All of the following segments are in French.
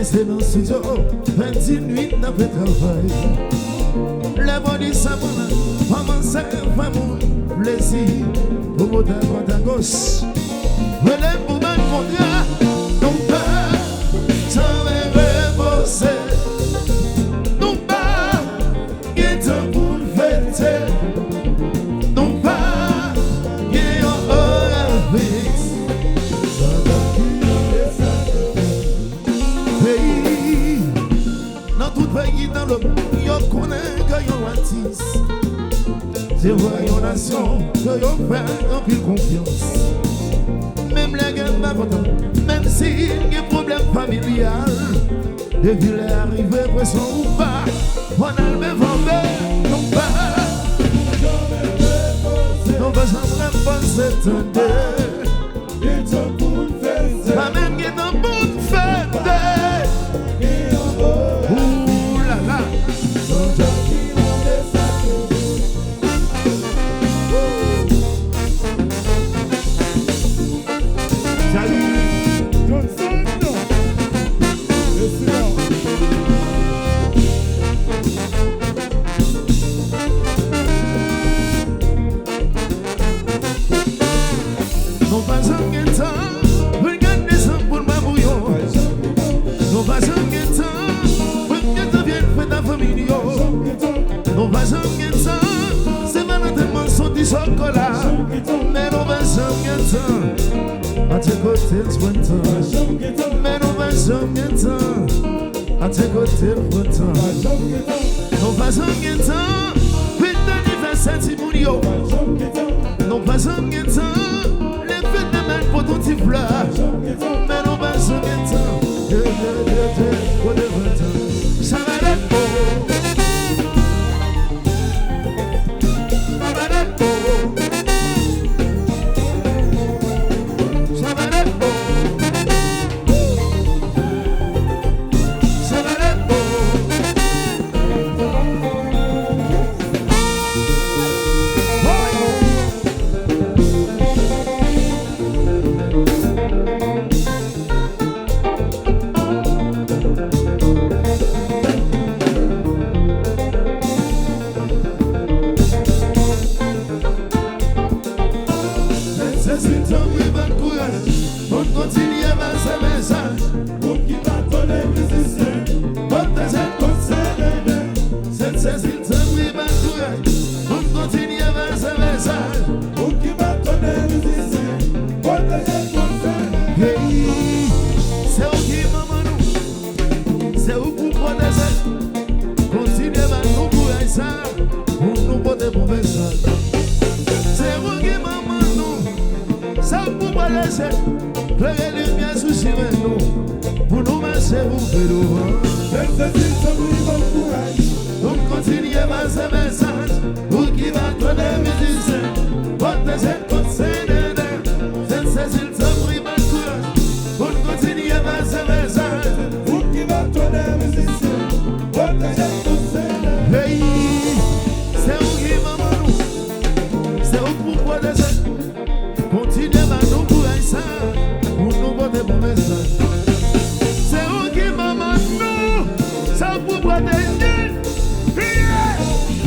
c'est dans le studio, 20 nuits dans le travail. Les bons ça maman c'est pas mon plaisir. Pour mon droite à gauche, relève pour ma contrat. Non pas, sans me reposer. Non pas, il est temps pour fêter. Non pas, il est en avec. Dans tout pays, dans le monde, on connaît gagnant artiste. C'est vrai, une nation, que l'on fait en pile confiance. Même les gars pas contents, même s'il y a des problèmes familiales. Depuis les arrivées, pression ou pas, on a le même vendeur, non pas. Non pas, j'en ai pas cette idée. Pas même qui est un bon fête. Ouh là là. Non pas un guettant, regardez ça pour ma bouillon. Non pas un guettant, regardez bien fait ta famille. Non pas un guettant, c'est malheureusement son du chocolat. Mais non pas un guettant, à tes côtés le printemps. Mais non pas un guettant, à tes côtés le printemps. Non pas un guettant, fête d'anniversaire si mounio. Non pas un guettant. Pour ton petit plat, mais non pas son guettant. Ça va d'être beau. Ça va d'être beau. Ça va d'être beau. Ça va d'être beau.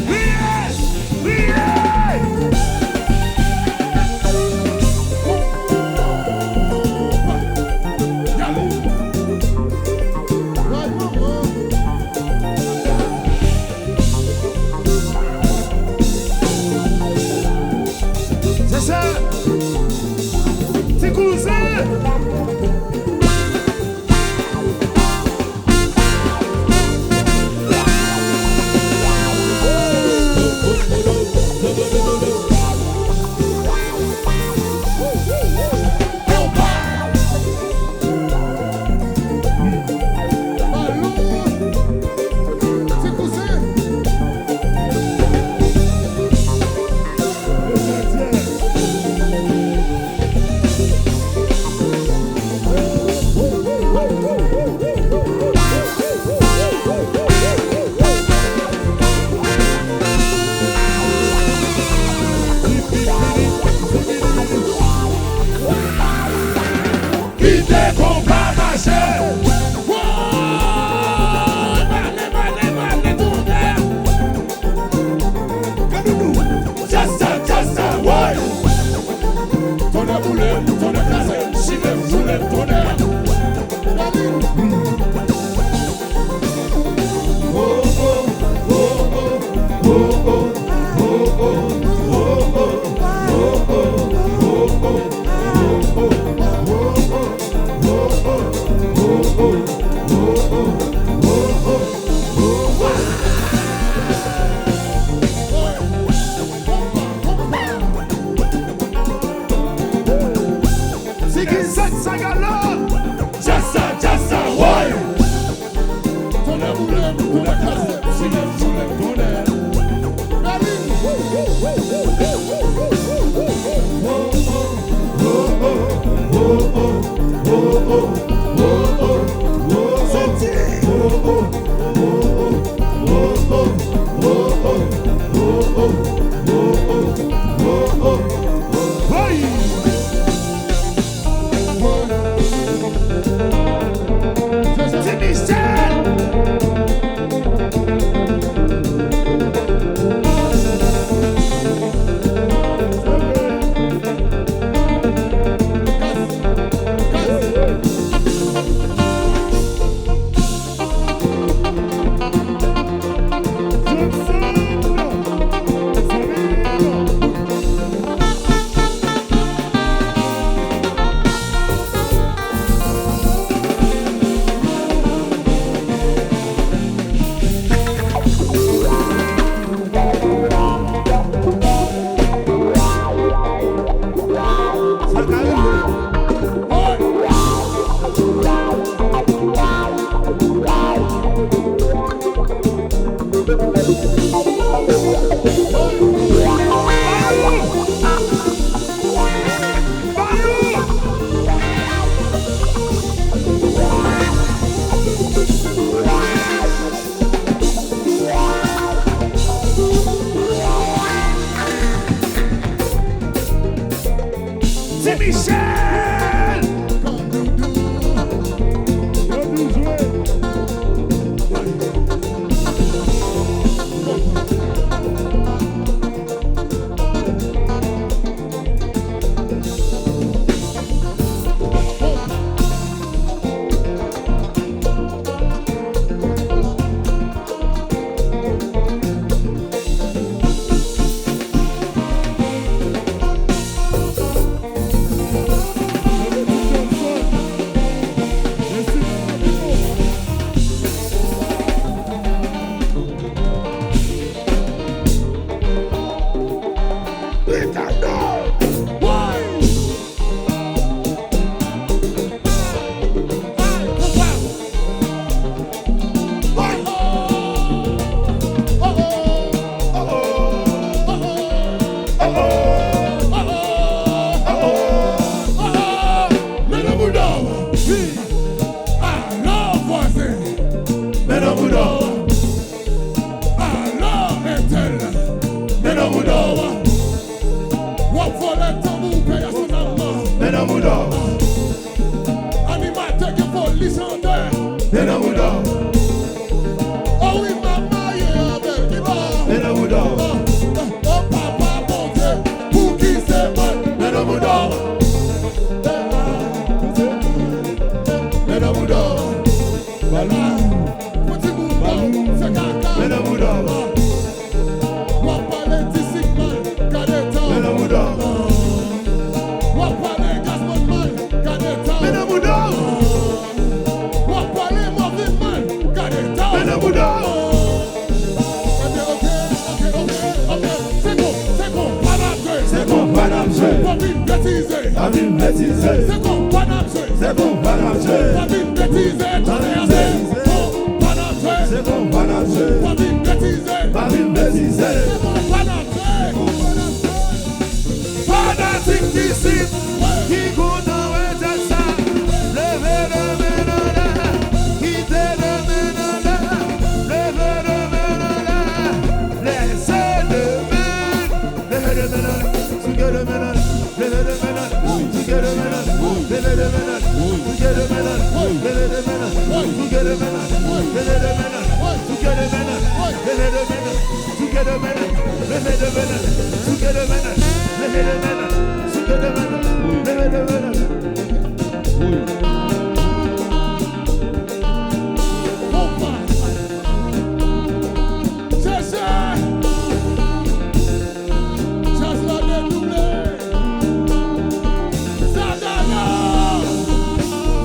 Yeah!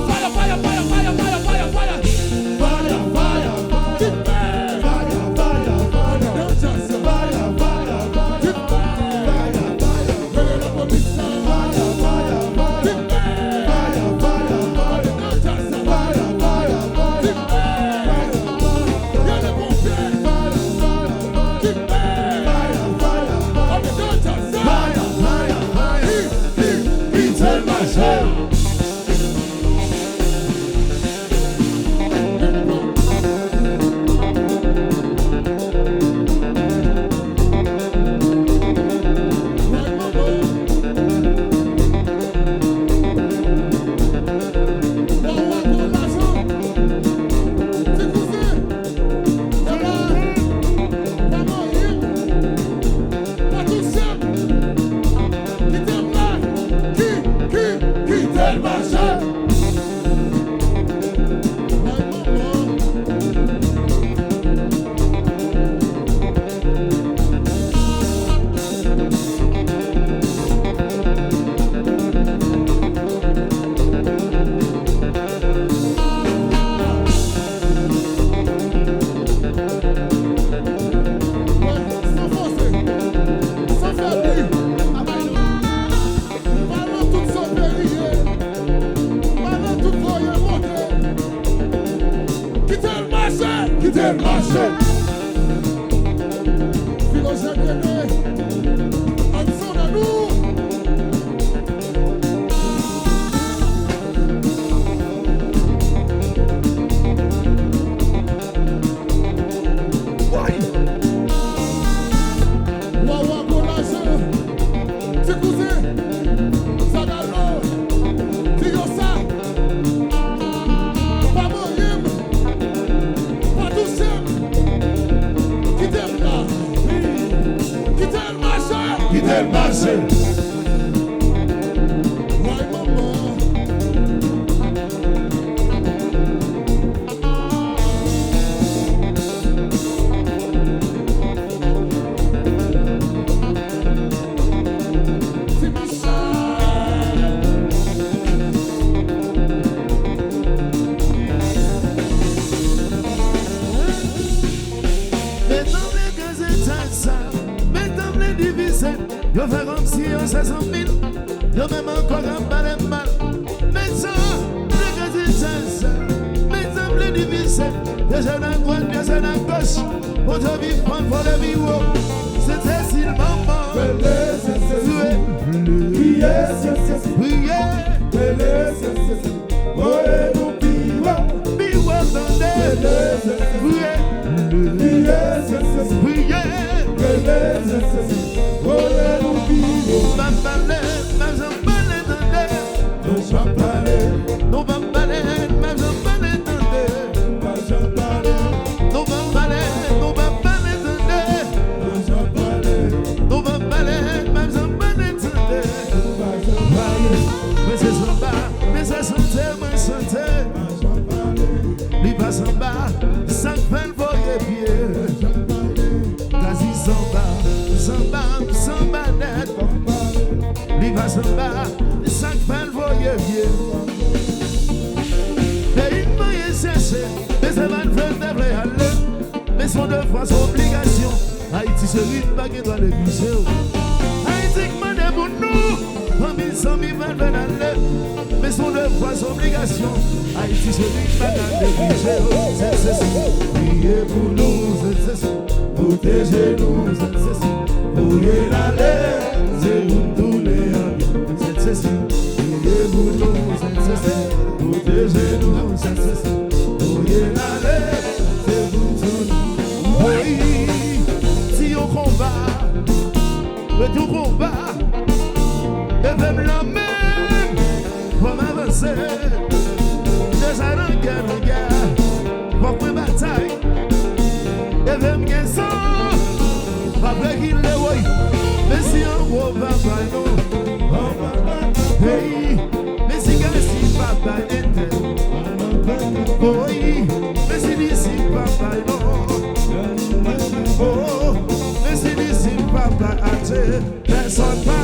Fire, fire, fire, fire, fire, fire. quitter le marché. Philosophe aimé, en dessous de nous. Quitter le marché. Ouais, maman. C'est yo fais comme si on s'est 100 000. Yo même encore un balai mal. Mais ça, les gars c'est ça. Mais ça me divisé. Déjà dans la droite, bien c'est dans la gauche. On te vit prendre pour le vivre. C'était si le moment. Mais son devoir, son obligation. Haïti se rythme pas qui doit le viser. Haïti qui m'a pour nous. Parmi 100 000 aller. Mais son devoir, son obligation. Haïti se rythme pas qui doit le viser. C'est ceci. Priez pour nous, c'est ceci. Protégez-nous, c'est ceci. Priez l'aller, c'est vous tourner en bien. C'est ceci. Priez pour nous, c'est ceci. Protégez-nous, c'est ceci. Priez l'aller. Oui, si on combat, le tout combat, et même la même, pour m'avancer, déjà dans la guerre, pour prendre bataille, et même qu'un sang, pas vrai qu'il le voit, mais si on gros papa non, hey, mais si si papa était, oui, mais si papa non. Oh, mais c'est d'ici papa a personne pas.